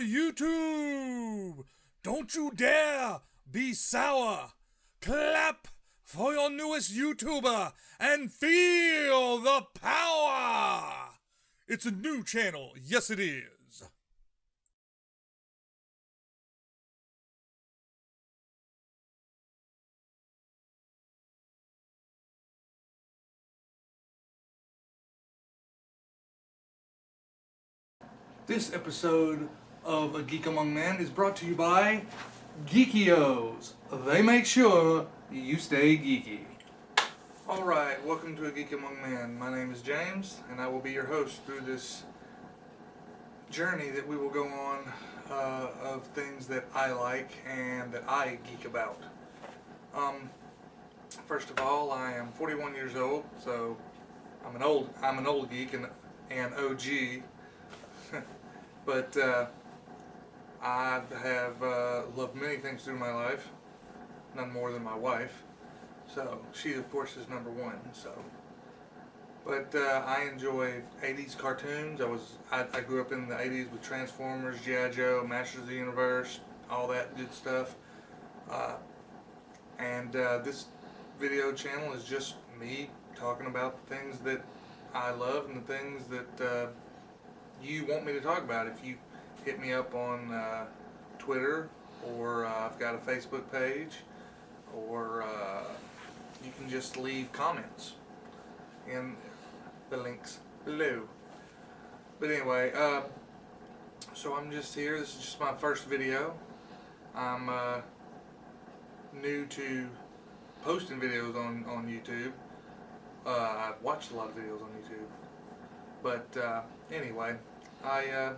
YouTube! Don't you dare be sour! Clap for your newest YouTuber and feel the power! It's a new channel, yes it is. This episode of A Geek Among Men is brought to you by Geekyos. They make sure you stay geeky. Alright, welcome to A Geek Among Men. My name is James, and I will be your host through this journey that we will go on of things that I like and that I geek about. First of all, I am 41 years old, so I'm an old geek and OG. But I have loved many things through my life, none more than my wife. So she, of course, is number one. But I enjoy 80s cartoons. I grew up in the 80s with Transformers, G.I. Joe, Masters of the Universe, all that good stuff. And this video channel is just me talking about the things that I love and the things that you want me to talk about. If you hit me up on Twitter, or I've got a Facebook page, or you can just leave comments in the links below. But anyway, so I'm just here. This is just my first video. I'm new to posting videos on YouTube. I've watched a lot of videos on YouTube. But anyway, I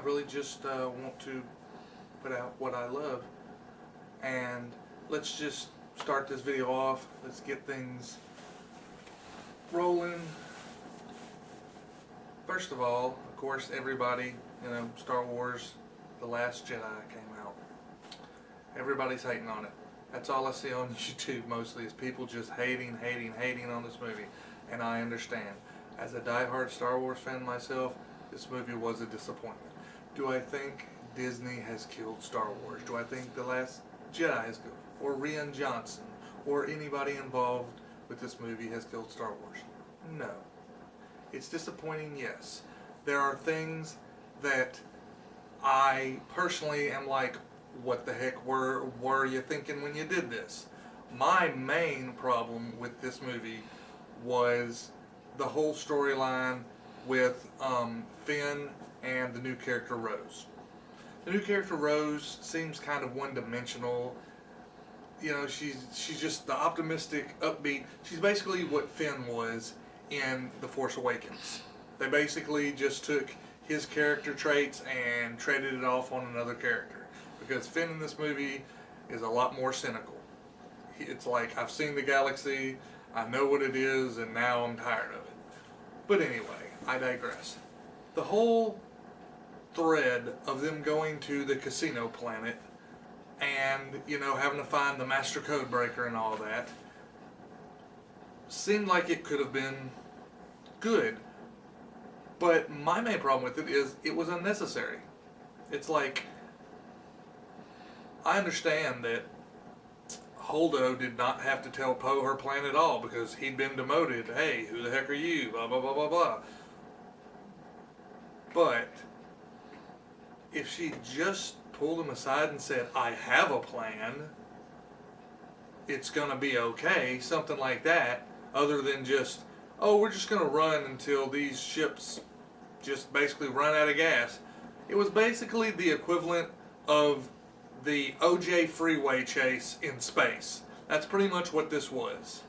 really just want to put out what I love, and let's just start this video off. Let's get things rolling. First of all, of course, everybody, Star Wars The Last Jedi came out. Everybody's hating on it. That's all I see on YouTube mostly, is people just hating on this movie, and I understand. As a diehard Star Wars fan myself, this movie was a disappointment. Do I think Disney has killed Star Wars? Do I think The Last Jedi has killed, or Rian Johnson, or anybody involved with this movie has killed Star Wars? No. It's disappointing, yes. There are things that I personally am like, what the heck were you thinking when you did this? My main problem with this movie was the whole storyline with Finn and the new character Rose. The new character Rose seems kind of one-dimensional. She's just the optimistic, upbeat. She's basically what Finn was in The Force Awakens. They basically just took his character traits and traded it off on another character, because Finn in this movie is a lot more cynical. It's like, I've seen the galaxy, I know what it is, and now I'm tired of it. But anyway, I digress. The whole thread of them going to the casino planet and, having to find the master code breaker and all that seemed like it could have been good. But my main problem with it is it was unnecessary. It's like, I understand that Holdo did not have to tell Poe her plan at all, because he'd been demoted. Hey, who the heck are you? Blah, blah, blah, blah, blah. But if she just pulled him aside and said, I have a plan, it's going to be okay, something like that, other than just, oh, we're just going to run until these ships just basically run out of gas. It was basically the equivalent of the OJ freeway chase in space. That's pretty much what this was.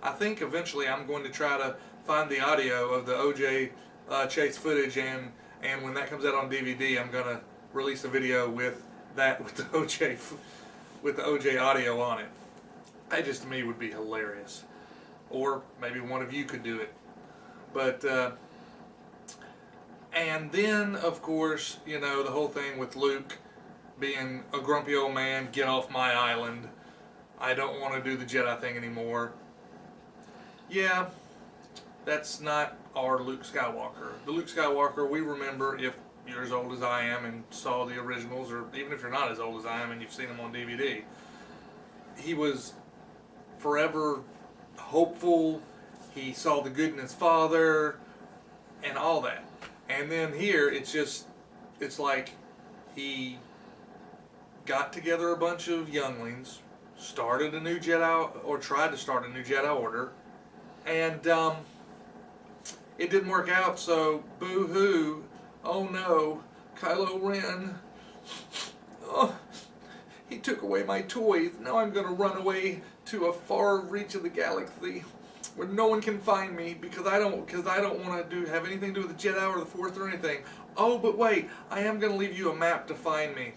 I think eventually I'm going to try to find the audio of the OJ chase footage, and when that comes out on DVD, I'm going to release a video with the OJ audio on it. That just to me would be hilarious. Or maybe one of you could do it. But and then of course, the whole thing with Luke being a grumpy old man, get off my island, I don't want to do the Jedi thing anymore. Yeah, that's not our Luke Skywalker. The Luke Skywalker we remember, if you're as old as I am and saw the originals, or even if you're not as old as I am and you've seen them on DVD, he was forever hopeful. He saw the good in his father and all that. And then here, it's like he got together a bunch of younglings, started a new Jedi, or tried to start a new Jedi Order, and it didn't work out, so boo-hoo, oh no, Kylo Ren, oh, he took away my toys, now I'm going to run away to a far reach of the galaxy where no one can find me because I don't want to have anything to do with the Jedi or the Force or anything. Oh, but wait, I am going to leave you a map to find me.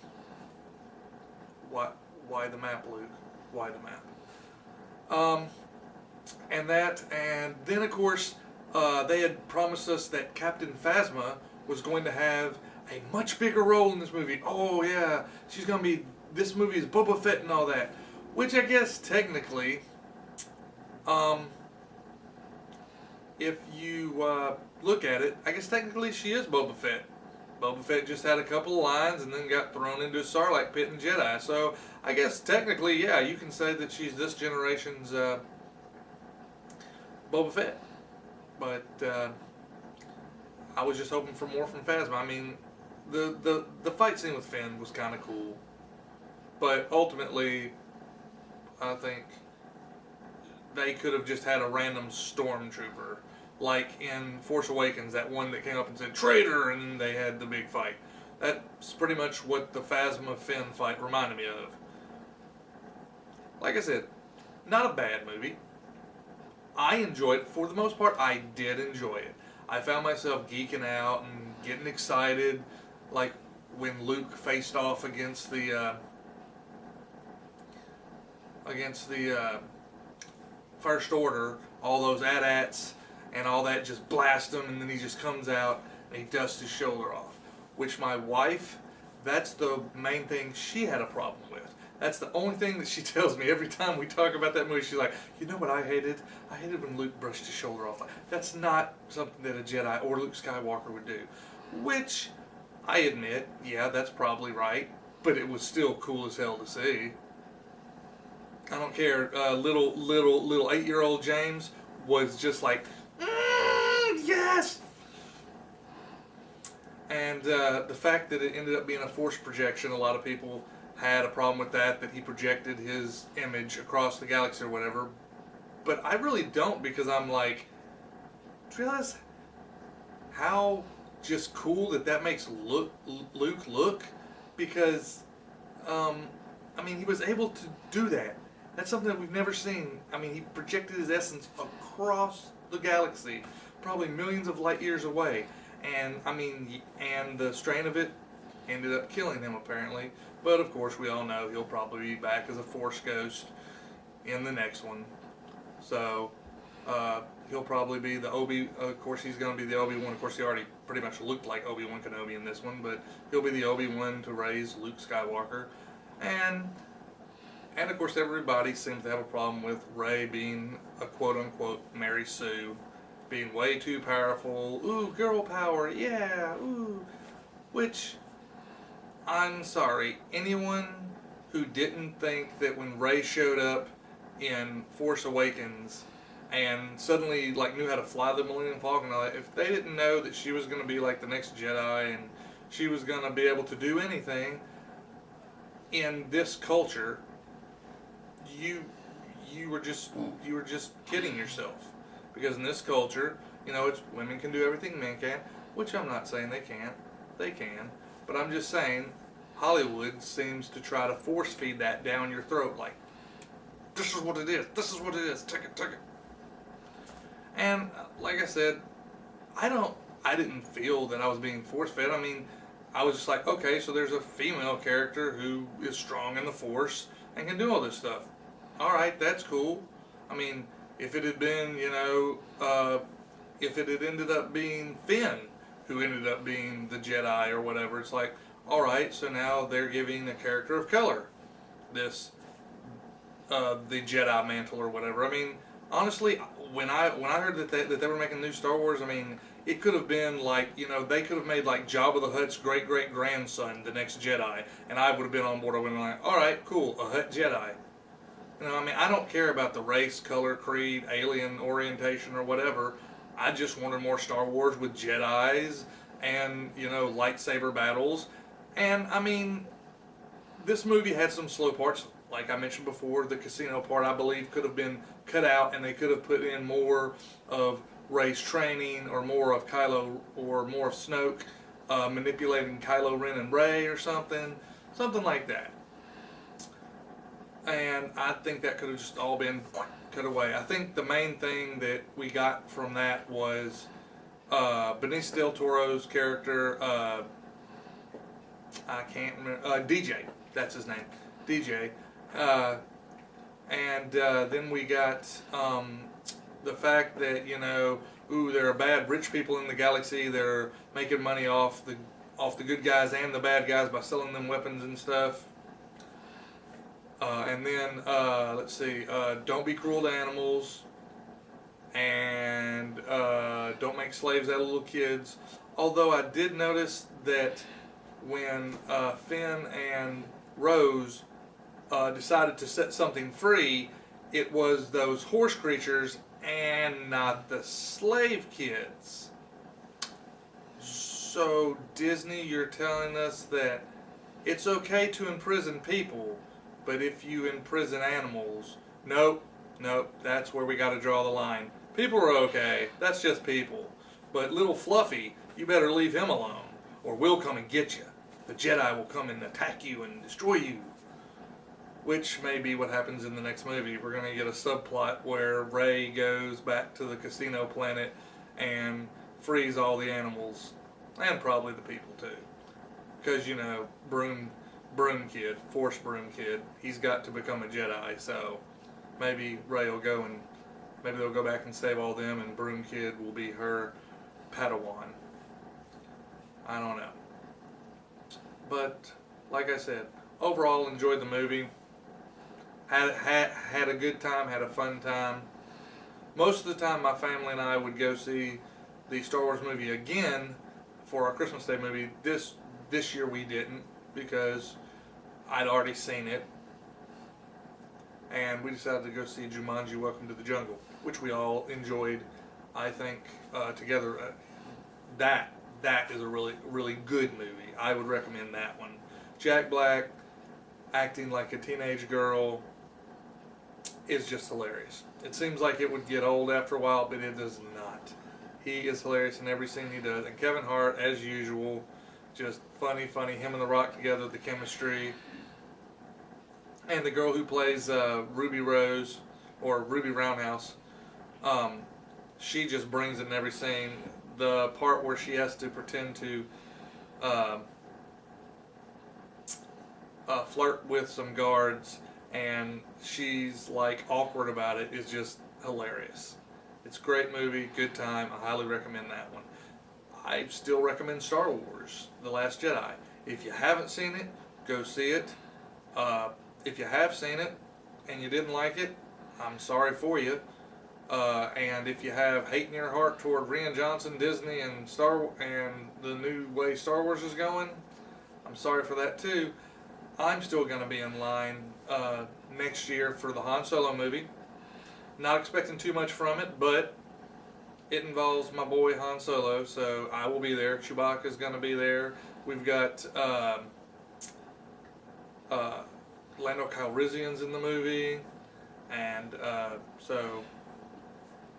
What? Why the map, Luke? Why the map? And then of course, they had promised us that Captain Phasma was going to have a much bigger role in this movie. Oh yeah, she's going to be, this movie is Boba Fett and all that. Which I guess technically, if you look at it, I guess technically she is Boba Fett. Boba Fett just had a couple of lines and then got thrown into a Sarlacc pit in Jedi. So I guess technically, yeah, you can say that she's this generation's Boba Fett. But I was just hoping for more from Phasma. I mean, the fight scene with Finn was kind of cool, but ultimately, I think they could have just had a random stormtrooper, like in Force Awakens, that one that came up and said "traitor," and then they had the big fight. That's pretty much what the Phasma Finn fight reminded me of. Like I said, not a bad movie. I enjoyed it. For the most part, I did enjoy it. I found myself geeking out and getting excited, like when Luke faced off against the First Order. All those AT-ATs and all that just blast him, and then he just comes out and he dusts his shoulder off. Which my wife, that's the main thing she had a problem with. That's the only thing that she tells me every time we talk about that movie. She's like, you know what I hated? I hated when Luke brushed his shoulder off. That's not something that a Jedi or Luke Skywalker would do. Which, I admit, yeah, that's probably right. But it was still cool as hell to see. I don't care. Little 8-year-old James was just like, yes! And the fact that it ended up being a Force projection, a lot of people had a problem with that he projected his image across the galaxy or whatever. But I really don't, because I'm like, do you realize how just cool that makes Luke look? Because, I mean, he was able to do that. That's something that we've never seen. I mean, he projected his essence across the galaxy, probably millions of light years away. And, I mean, and the strain of it ended up killing him, apparently. But, of course, we all know he'll probably be back as a Force ghost in the next one. So, he'll probably be the of course, he's going to be the Obi-Wan. Of course, he already pretty much looked like Obi-Wan Kenobi in this one. But he'll be the Obi-Wan to raise Luke Skywalker. And of course, everybody seems to have a problem with Rey being a quote-unquote Mary Sue, being way too powerful. Ooh, girl power, yeah, ooh. Which, I'm sorry, anyone who didn't think that when Rey showed up in Force Awakens and suddenly like knew how to fly the Millennium Falcon and all that, if they didn't know that she was going to be like the next Jedi and she was going to be able to do anything in this culture, you were just kidding yourself. Because in this culture, you know, it's women can do everything men can, which I'm not saying they can't. They can. But I'm just saying Hollywood seems to try to force feed that down your throat, like, this is what it is, this is what it is, take it, take it. And like I said, I didn't feel that I was being force fed. I mean, I was just like, okay, so there's a female character who is strong in the Force and can do all this stuff. Alright, that's cool. I mean, if it had been, you know, if it had ended up being Finn who ended up being the Jedi or whatever, it's like, alright, so now they're giving a character of color this, the Jedi mantle or whatever. I mean, honestly, when I heard that they were making new Star Wars, I mean, it could have been like, they could have made like Jabba the Hutt's great-great-grandson the next Jedi, and I would have been on board. I would have been like, all right, cool, a Hutt Jedi. I don't care about the race, color, creed, alien orientation, or whatever. I just wanted more Star Wars with Jedis and, lightsaber battles. And, this movie had some slow parts. Like I mentioned before, the casino part, I believe, could have been cut out, and they could have put in more of Rey's training, or more of Kylo, or more of Snoke manipulating Kylo Ren and Rey, or something like that. And I think that could have just all been cut away. I think the main thing that we got from that was Benicio del Toro's character. I can't remember. DJ, that's his name. DJ. And then we got the fact that, there are bad rich people in the galaxy that are making money off the good guys and the bad guys by selling them weapons and stuff. And then, let's see, don't be cruel to animals, and don't make slaves out of little kids. Although I did notice that when Finn and Rose decided to set something free, it was those horse creatures and not the slave kids. So Disney, you're telling us that it's okay to imprison people, but if you imprison animals, nope, that's where we got to draw the line. People are okay, that's just people. But little Fluffy, you better leave him alone, or we'll come and get you. The Jedi will come and attack you and destroy you. Which may be what happens in the next movie. We're going to get a subplot where Rey goes back to the casino planet and frees all the animals, and probably the people too. Because, Broom Kid, Force Broom Kid, he's got to become a Jedi, so maybe Rey will go and maybe they'll go back and save all them, and Broom Kid will be her Padawan. I don't know. But, like I said, overall enjoyed the movie. Had a good time, had a fun time. Most of the time my family and I would go see the Star Wars movie again for our Christmas Day movie. This year we didn't, because I'd already seen it, and we decided to go see Jumanji: Welcome to the Jungle, which we all enjoyed, I think, together. That is a really, really good movie. I would recommend that one. Jack Black acting like a teenage girl is just hilarious. It seems like it would get old after a while, but it does not. He is hilarious in every scene he does. And Kevin Hart, as usual, just funny. Him and The Rock together, the chemistry. And the girl who plays Ruby Rose, or Ruby Roundhouse, she just brings it in every scene. The part where she has to pretend to flirt with some guards, and she's like awkward about it, is just hilarious. It's a great movie, good time. I highly recommend that one. I still recommend Star Wars: The Last Jedi. If you haven't seen it, go see it. If you have seen it and you didn't like it, I'm sorry for you. And if you have hate in your heart toward Rian Johnson, Disney, and the new way Star Wars is going, I'm sorry for that too. I'm still going to be in line next year for the Han Solo movie. Not expecting too much from it, but it involves my boy Han Solo, so I will be there. Chewbacca's going to be there. We've got Lando Calrissian's in the movie, and so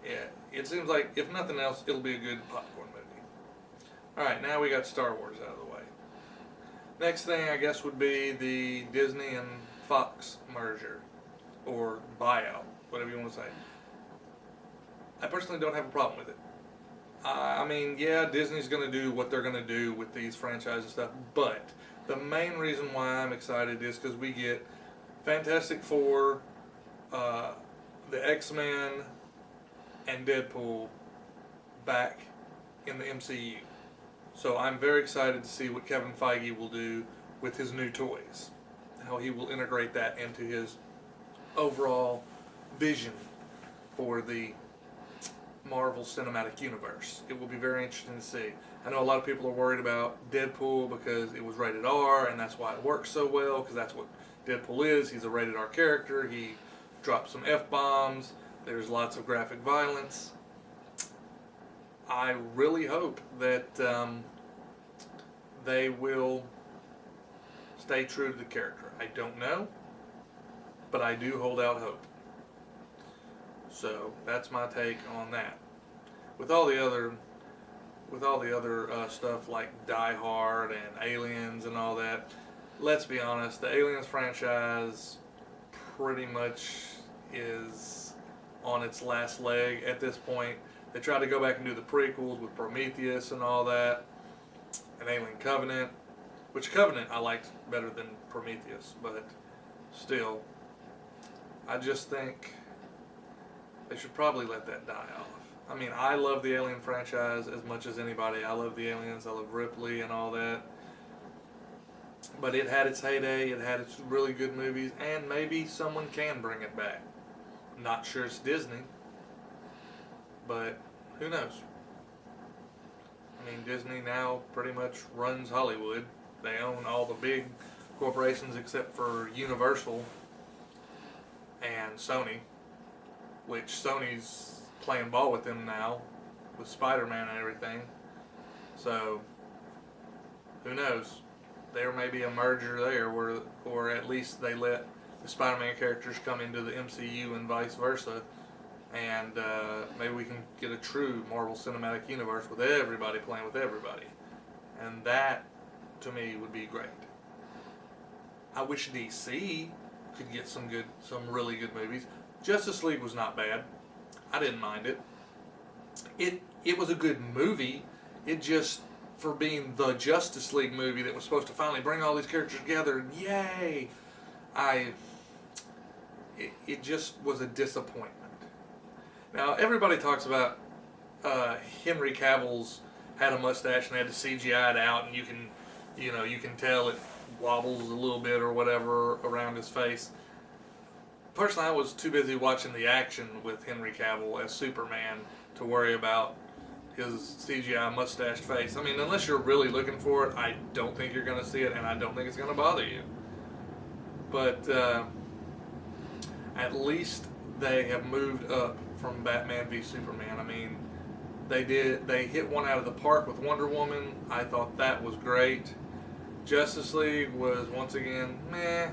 yeah, it seems like if nothing else, it'll be a good popcorn movie. Alright, now we got Star Wars out of the way. Next thing, I guess, would be the Disney and Fox merger, or buyout, whatever you want to say. I personally don't have a problem with it. Yeah, Disney's going to do what they're going to do with these franchises and stuff, but the main reason why I'm excited is because we get Fantastic Four, the X-Men, and Deadpool back in the MCU. So I'm very excited to see what Kevin Feige will do with his new toys. How he will integrate that into his overall vision for the Marvel Cinematic Universe. It will be very interesting to see. I know a lot of people are worried about Deadpool because it was rated R, and that's why it works so well, because that's what Deadpool is. He's a rated R character. He drops some F-bombs. There's lots of graphic violence. I really hope that they will stay true to the character. I don't know, but I do hold out hope. So that's my take on that. With all the other stuff like Die Hard and Aliens and all that, let's be honest, the Aliens franchise pretty much is on its last leg at this point. They tried to go back and do the prequels with Prometheus and all that, and Alien Covenant, which Covenant I liked better than Prometheus, but still, I just think they should probably let that die off. I mean, I love the Alien franchise as much as anybody. I love the Aliens, I love Ripley and all that. But it had its heyday, it had its really good movies, and maybe someone can bring it back. I'm not sure it's Disney, but who knows? I mean, Disney now pretty much runs Hollywood. They own all the big corporations except for Universal and Sony, which Sony's playing ball with them now with Spider-Man and everything. So who knows? There may be a merger there where, or at least they let the Spider-Man characters come into the MCU and vice versa, and maybe we can get a true Marvel Cinematic Universe with everybody playing with everybody, and that to me would be great. I wish DC could get some really good movies. Justice League was not bad. I didn't mind it. It was a good movie. It just, for being the Justice League movie that was supposed to finally bring all these characters together, and yay, it just was a disappointment. Now everybody talks about Henry Cavill's had a mustache and had to CGI it out, and you can tell it wobbles a little bit or whatever around his face. Personally, I was too busy watching the action with Henry Cavill as Superman to worry about his CGI mustached face. I mean, unless you're really looking for it, I don't think you're going to see it, and I don't think it's going to bother you. But at least they have moved up from Batman v Superman. I mean, they hit one out of the park with Wonder Woman. I thought that was great. Justice League was once again meh.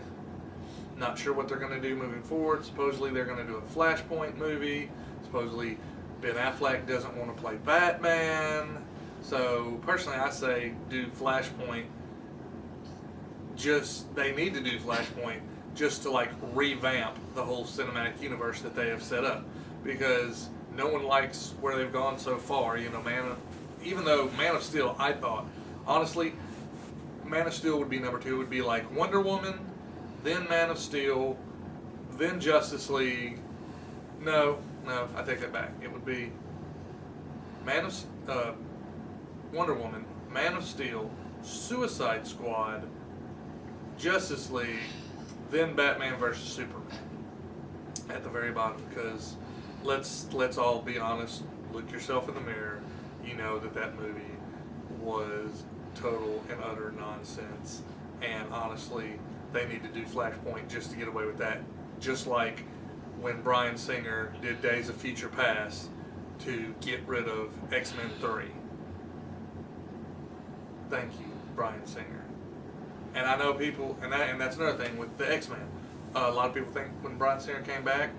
Not sure what they're going to do moving forward. Supposedly they're going to do a Flashpoint movie. Supposedly Ben Affleck doesn't want to play Batman. So personally I say do Flashpoint. They need to do Flashpoint just to like revamp the whole cinematic universe that they have set up. Because no one likes where they've gone so far. You know, even though Man of Steel, I thought, honestly, Man of Steel would be number 2. It would be like Wonder Woman, then Man of Steel, then Justice League. No, I take that back. It would be Wonder Woman, Man of Steel, Suicide Squad, Justice League, then Batman vs Superman at the very bottom. Because let's all be honest. Look yourself in the mirror. You know that movie was total and utter nonsense. And honestly, they need to do Flashpoint just to get away with that. Just like when Bryan Singer did Days of Future Past to get rid of X-Men 3. Thank you, Bryan Singer. And I know people, and that's another thing with the X-Men. A lot of people think when Bryan Singer came back,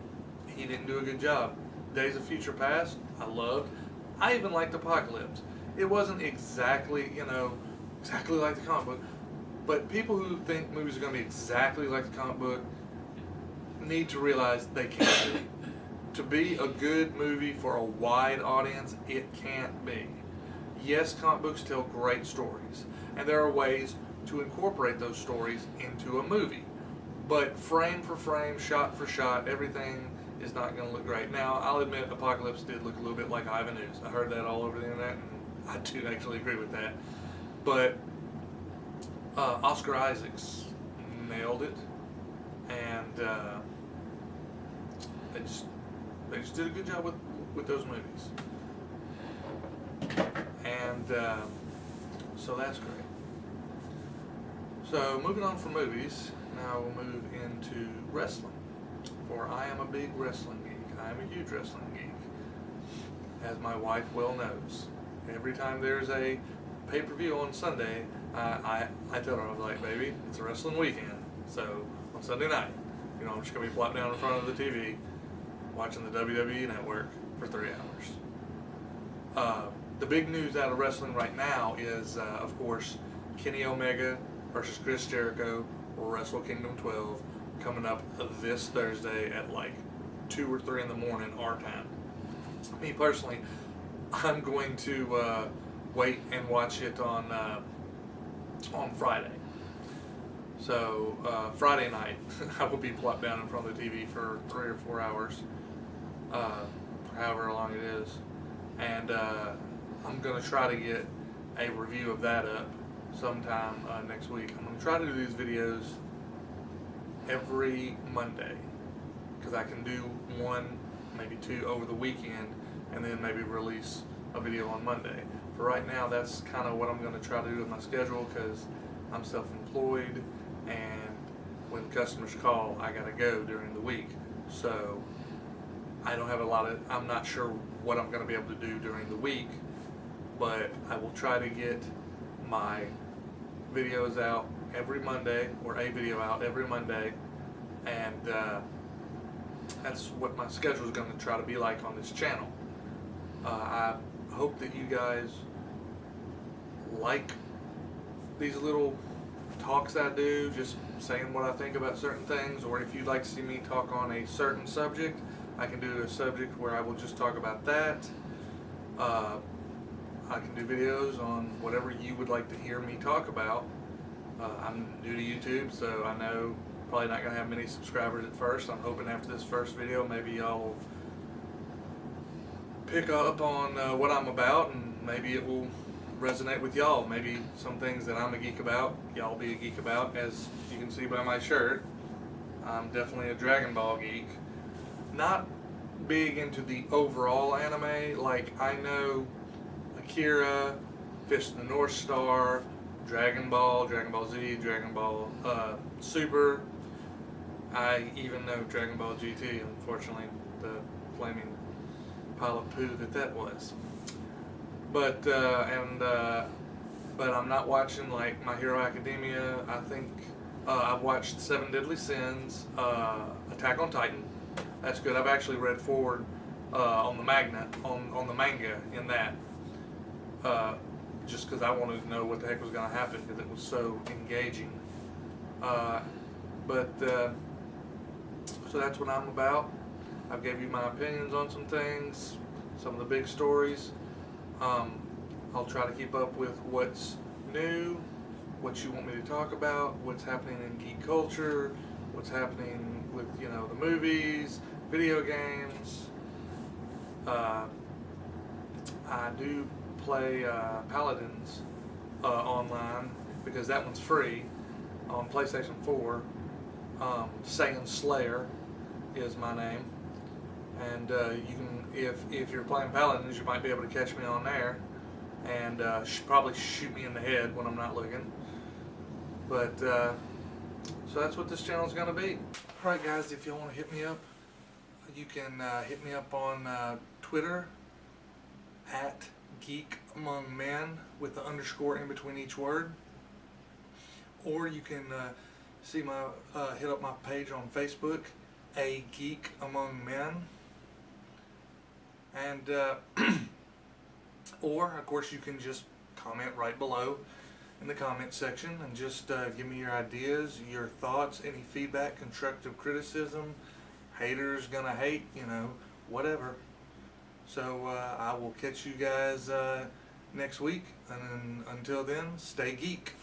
he didn't do a good job. Days of Future Past, I loved. I even liked Apocalypse. It wasn't exactly like the comic book. But people who think movies are going to be exactly like the comic book need to realize they can't be. To be a good movie for a wide audience, it can't be. Yes, comic books tell great stories, and there are ways to incorporate those stories into a movie. But frame for frame, shot for shot, everything is not going to look great. Now, I'll admit Apocalypse did look a little bit like Ivan Ooze. I heard that all over the internet, and I do actually agree with that. But Oscar Isaacs nailed it, and they just did a good job with those movies. And so that's great. So moving on from movies, now we'll move into wrestling. For I am a big wrestling geek. I am a huge wrestling geek, as my wife well knows. Every time there's a pay-per-view on Sunday, I tell her, I was like, baby, it's a wrestling weekend. So on Sunday night, I'm just going to be plopped down in front of the TV watching the WWE Network for 3 hours. The big news out of wrestling right now is, of course, Kenny Omega versus Chris Jericho, Wrestle Kingdom 12, coming up this Thursday at like 2 or 3 in the morning our time. Me personally, I'm going to wait and watch it on Friday. So Friday night, I will be plopped down in front of the TV for 3 or 4 hours, however long it is, and I'm going to try to get a review of that up sometime next week. I'm going to try to do these videos every Monday, because I can do 1, maybe 2 over the weekend, and then maybe release a video on Monday. For right now, that's kind of what I'm going to try to do with my schedule, because I'm self-employed, and when customers call, I got to go during the week. So I don't have I'm not sure what I'm going to be able to do during the week, but I will try to get my videos out every Monday, or a video out every Monday, and that's what my schedule is going to try to be like on this channel. I hope that you guys like these little talks I do, just saying what I think about certain things, or if you'd like to see me talk on a certain subject, I can do a subject where I will just talk about that. I can do videos on whatever you would like to hear me talk about. I'm new to YouTube, so I know probably not going to have many subscribers at first. I'm hoping after this first video, maybe y'all will pick up on what I'm about, and maybe it will resonate with y'all. Maybe some things that I'm a geek about, y'all be a geek about. As you can see by my shirt, I'm definitely a Dragon Ball geek. Not big into the overall anime. Like, I know Akira, Fist of the North Star, Dragon Ball Z, Dragon Ball Super. I even know Dragon Ball GT, unfortunately, the flaming pile of poo that was. But I'm not watching like My Hero Academia. I think I've watched Seven Deadly Sins, Attack on Titan. That's good. I've actually read forward on the manga in that, just because I wanted to know what the heck was going to happen, because it was so engaging. So that's what I'm about. I've gave you my opinions on some things, some of the big stories. I'll try to keep up with what's new, what you want me to talk about, what's happening in geek culture, what's happening with, the movies, video games. I do play Paladins online, because that one's free on PlayStation 4. Saiyan Slayer is my name, and you can, if you're playing Paladins, you might be able to catch me on there, and probably shoot me in the head when I'm not looking. But so that's what this channel is going to be. Alright guys, if you want to hit me up, you can hit me up on Twitter at Geek Among Men with the underscore in between each word, or you can hit up my page on Facebook, A Geek Among Men, and or of course you can just comment right below in the comment section and just give me your ideas, your thoughts, any feedback, constructive criticism. Haters gonna hate, whatever. So I will catch you guys next week, and until then, stay geek.